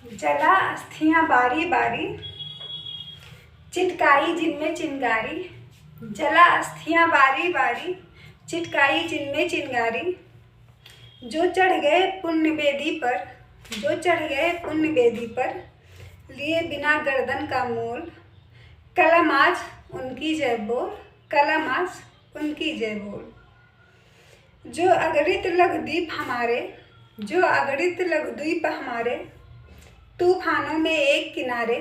जला अस्थियां बारी बारी, चिटकाई जिनमें चिंगारी। जला अस्थियां बारी बारी, चिटकाई जिनमें चिंगारी। जो चढ़ गए पुण्य वेदी पर, जो चढ़ गए पुण्य वेदी पर, लिए बिना गर्दन का मोल। कलम आज उनकी जय बोल, कलम आज उनकी जय बोल। जो अगणित लघुद्वीप हमारे, जो अगणित लघुद्वीप हमारे, तूफानों में एक किनारे।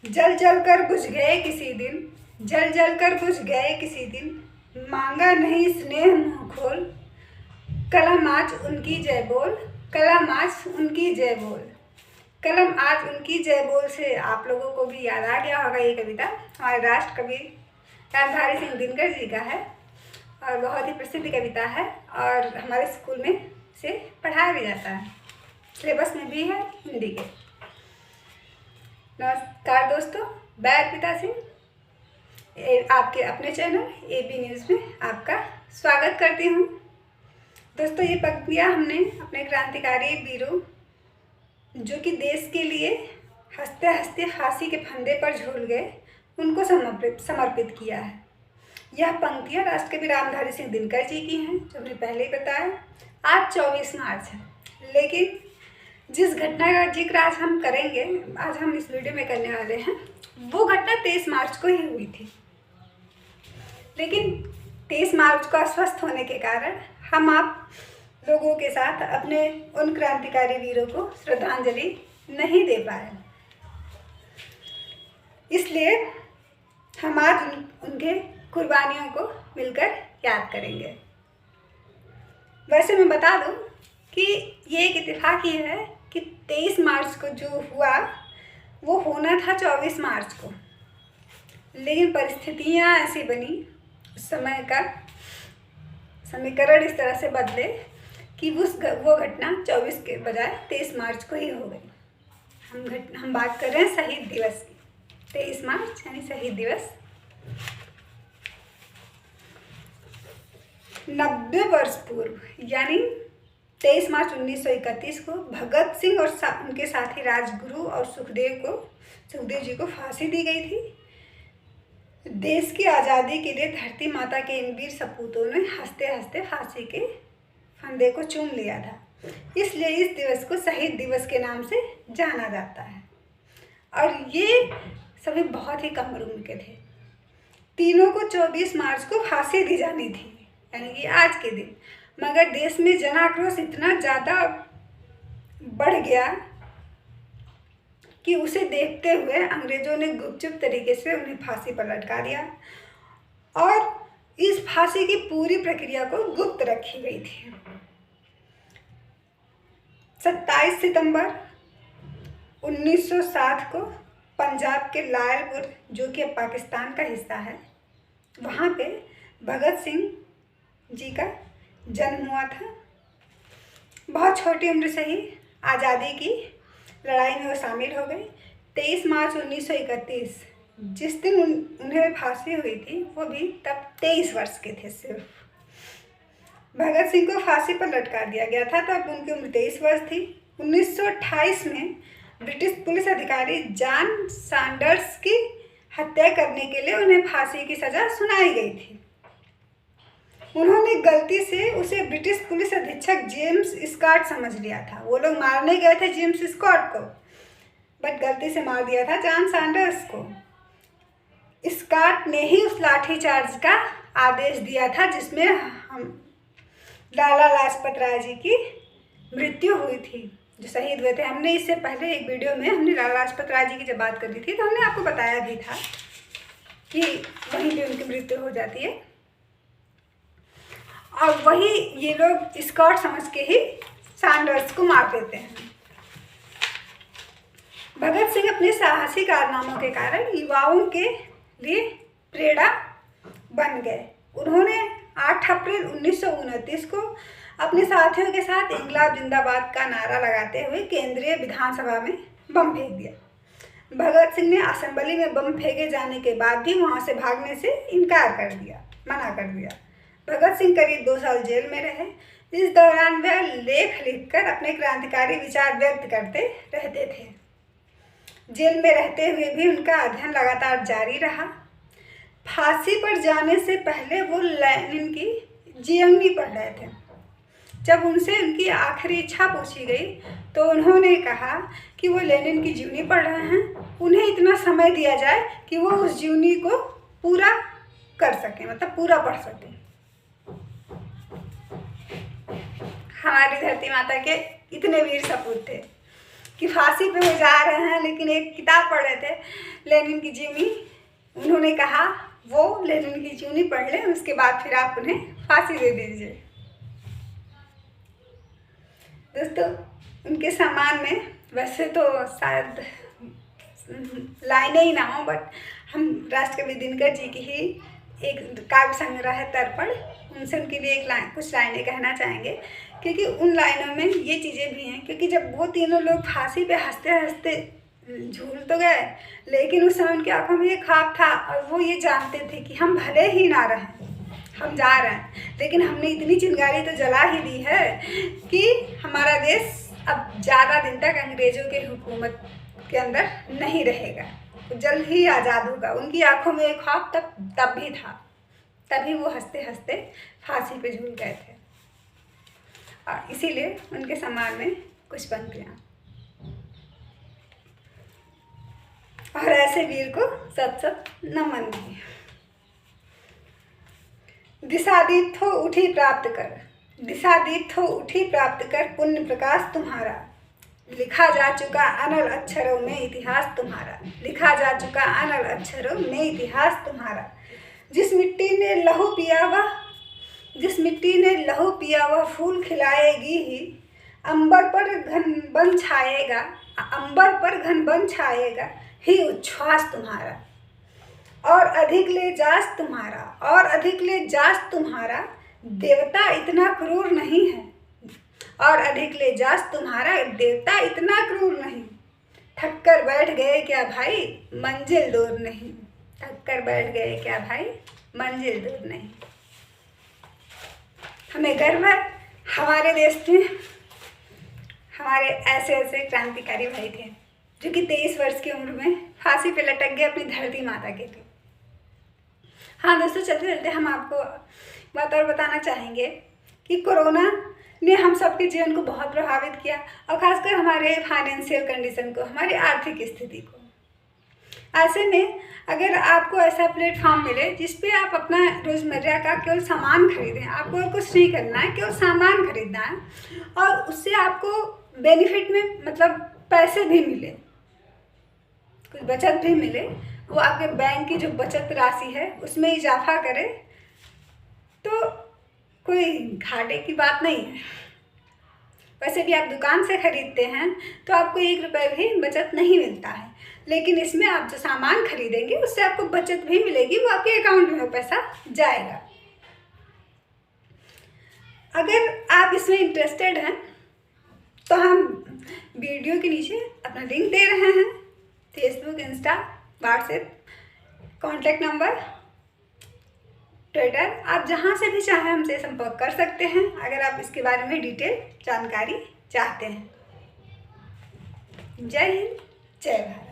जल जल कर बुझ गए किसी दिन, जल जल कर बुझ गए किसी दिन। मांगा नहीं स्नेह मुँह खोल, कलम आज उनकी जय बोल, कलम आज उनकी जय बोल। कलम आज उनकी जय बोल से आप लोगों को भी याद आ गया होगा ये कविता। हमारे राष्ट्र कवि रामधारी सिंह दिनकर जी का है और बहुत ही प्रसिद्ध कविता है और हमारे स्कूल में इसे पढ़ाया भी जाता है, सिलेबस में भी है हिंदी के। नमस्कार दोस्तों, मैं अर्पिता सिंह आपके अपने चैनल एबी न्यूज़ में आपका स्वागत करती हूँ। दोस्तों, ये पंक्तियाँ हमने अपने क्रांतिकारी वीरों जो कि देश के लिए हंसते हंसते फांसी के फंदे पर झूल गए, उनको समर्पित किया है। यह पंक्तियाँ राष्ट्रकवि रामधारी सिंह दिनकर जी की हैं, जो हमने पहले ही बताया। आज 24 मार्च है, लेकिन जिस घटना का जिक्र आज हम करेंगे, आज हम इस वीडियो में करने वाले हैं, वो घटना 23 मार्च को ही हुई थी। लेकिन 23 मार्च को अस्वस्थ होने के कारण हम आप लोगों के साथ अपने उन क्रांतिकारी वीरों को श्रद्धांजलि नहीं दे पाए, इसलिए हम आज उनके कुर्बानियों को मिलकर याद करेंगे। वैसे मैं बता दूं कि ये एक इत्तेफाक ही है कि 23 मार्च को जो हुआ वो होना था 24 मार्च को, लेकिन परिस्थितियाँ ऐसी बनी, उस समय का समीकरण इस तरह से बदले कि वो घटना 24 के बजाय 23 मार्च को ही हो गई। हम बात कर रहे हैं शहीद दिवस की। 23 मार्च यानी शहीद दिवस। 90 वर्ष पूर्व यानी 23 मार्च 1931 को भगत सिंह और उनके साथी राजगुरु और सुखदेव जी को फांसी दी गई थी। देश की आज़ादी के लिए धरती माता के इन वीर सपूतों ने हंसते हंसते फांसी के फंदे को चूम लिया था, इसलिए इस दिवस को शहीद दिवस के नाम से जाना जाता है। और ये सभी बहुत ही कम उम्र के थे। तीनों को 24 मार्च को फांसी दी जानी थी, यानी कि आज के दिन, मगर देश में जन आक्रोश इतना ज़्यादा बढ़ गया कि उसे देखते हुए अंग्रेज़ों ने गुपचुप तरीके से उन्हें फांसी पर लटका दिया और इस फांसी की पूरी प्रक्रिया को गुप्त रखी गई थी। 27 सितंबर 1960 को पंजाब के लायलपुर, जो कि अब पाकिस्तान का हिस्सा है, वहाँ पे भगत सिंह जी का जन्म हुआ था। बहुत छोटी उम्र से ही आज़ादी की लड़ाई में वो शामिल हो गए। 23 मार्च 1931 जिस दिन उन्हें फांसी हुई थी, वो भी तब 23 वर्ष के थे सिर्फ। भगत सिंह को फांसी पर लटका दिया गया था, तब उनकी उम्र 23 वर्ष थी। 1928 में ब्रिटिश पुलिस अधिकारी जॉन सैंडर्स की हत्या करने के लिए उन्हें फांसी की सज़ा सुनाई गई थी। उन्होंने गलती से उसे ब्रिटिश पुलिस अधीक्षक जेम्स स्कॉट समझ लिया था। वो लोग मारने गए थे जेम्स स्कॉट को, बट गलती से मार दिया था जॉन सैंडर्स को। स्कॉट ने ही उस लाठीचार्ज का आदेश दिया था जिसमें लाला लाजपत राय जी की मृत्यु हुई थी, जो शहीद हुए थे। हमने इससे पहले एक वीडियो में हमने लाला लाजपत राय जी की जब बात करी थी, तो हमने आपको बताया भी था कि वहीं पे उनकी मृत्यु हो जाती है और वही ये लोग स्कॉट समझ के ही सैंडर्स को मार देते हैं। भगत सिंह अपने साहसी कारनामों के कारण युवाओं के लिए प्रेरणा बन गए। उन्होंने 8 अप्रैल 1929 को अपने साथियों के साथ इंकलाब जिंदाबाद का नारा लगाते हुए केंद्रीय विधानसभा में बम फेंक दिया। भगत सिंह ने असेंबली में बम फेंके जाने के बाद भी वहां से भागने से इनकार कर दिया, मना कर दिया। भगत सिंह करीब 2 साल जेल में रहे। इस दौरान वह लेख लिखकर अपने क्रांतिकारी विचार व्यक्त करते रहते थे। जेल में रहते हुए भी उनका अध्ययन लगातार जारी रहा। फांसी पर जाने से पहले वो लेनिन की जीवनी पढ़ रहे थे। जब उनसे उनकी आखिरी इच्छा पूछी गई तो उन्होंने कहा कि वो लेनिन की जीवनी पढ़ रहे हैं, उन्हें इतना समय दिया जाए कि वो उस जीवनी को पूरा कर सकें, मतलब पूरा पढ़ सकें। हमारी धरती माता के इतने वीर सपूत थे कि फांसी पे वो जा रहे हैं लेकिन एक किताब पढ़ रहे थे लेनिन की जीवनी। उन्होंने कहा वो लेनिन की जीवनी पढ़ लें, उसके बाद फिर आप उन्हें फांसी दे दीजिए। दोस्तों, उनके सम्मान में वैसे तो शायद लाइनें ही ना हो, बट हम राष्ट्रकवि दिनकर जी की ही एक काव्य संग्रह है तर्पण, उनसे उनके लिए कुछ लाइनें कहना चाहेंगे, क्योंकि उन लाइनों में ये चीज़ें भी हैं। क्योंकि जब वो तीनों लोग फांसी पे हंसते हंसते झूल तो गए, लेकिन उस समय उनकी आंखों में ये ख्वाब था और वो ये जानते थे कि हम भले ही ना रहें, हम जा रहे हैं, लेकिन हमने इतनी चिंगारी तो जला ही दी है कि हमारा देश अब ज़्यादा दिन तक अंग्रेज़ों के हुकूमत के अंदर नहीं रहेगा, तो जल्द ही आज़ाद होगा। उनकी आंखों में एक ख्वाब तब भी था, तभी वो हंसते हंसते फांसी पे झूल गए थे। और इसीलिए उनके सम्मान में कुछ पंक्तियाँ। और ऐसे वीर को सत सत नमन भी। दिशादीप्त हो उठी प्राप्त कर, दिशादीप्त हो उठी प्राप्त कर, पुण्य प्रकाश तुम्हारा, लिखा जा चुका अनल अक्षरों में इतिहास तुम्हारा, लिखा जा चुका अनल अक्षरों में इतिहास तुम्हारा। जिस मिट्टी ने लहू पिया वह, जिस मिट्टी ने लहू पिया वह फूल खिलाएगी ही, अंबर पर घन बन छाएगा, अंबर पर घन बन छाएगा ही उच्छ्वास तुम्हारा। और अधिक ले जास तुम्हारा, और अधिक ले जास तुम्हारा, देवता इतना क्रूर नहीं है, और अधिक ले जास तुम्हारा, देवता इतना क्रूर नहीं। थक कर बैठ गए क्या भाई, मंजिल दूर नहीं, थक कर बैठ गए क्या भाई, मंजिल दूर नहीं। हमें गर्व है हमारे देश में हमारे ऐसे ऐसे क्रांतिकारी भाई थे जो कि 23 वर्ष की उम्र में फांसी पे लटक गए अपनी धरती माता के लिए। हाँ दोस्तों, चलते चलते हम आपको बात और बताना चाहेंगे कि कोरोना ने हम सबके जीवन को बहुत प्रभावित किया, और ख़ासकर हमारे फाइनेंशियल कंडीशन को, हमारी आर्थिक स्थिति को। ऐसे में अगर आपको ऐसा प्लेटफॉर्म मिले जिस पे आप अपना रोज़मर्रा का केवल सामान खरीदें, आपको और कुछ नहीं करना है, केवल सामान खरीदना है, और उससे आपको बेनिफिट में मतलब पैसे भी मिले, कुछ बचत भी मिले, वो आपके बैंक की जो बचत राशि है उसमें इजाफा करे, तो कोई घाटे की बात नहीं है। वैसे भी आप दुकान से खरीदते हैं तो आपको 1 रुपये भी बचत नहीं मिलता है, लेकिन इसमें आप जो सामान खरीदेंगे उससे आपको बचत भी मिलेगी, वो आपके अकाउंट में वो पैसा जाएगा। अगर आप इसमें इंटरेस्टेड हैं तो हम वीडियो के नीचे अपना लिंक दे रहे हैं, Facebook, Insta, WhatsApp, contact number, Twitter, आप जहाँ से भी चाहें हमसे संपर्क कर सकते हैं अगर आप इसके बारे में डिटेल जानकारी चाहते हैं। जय हिंद, जय भारत।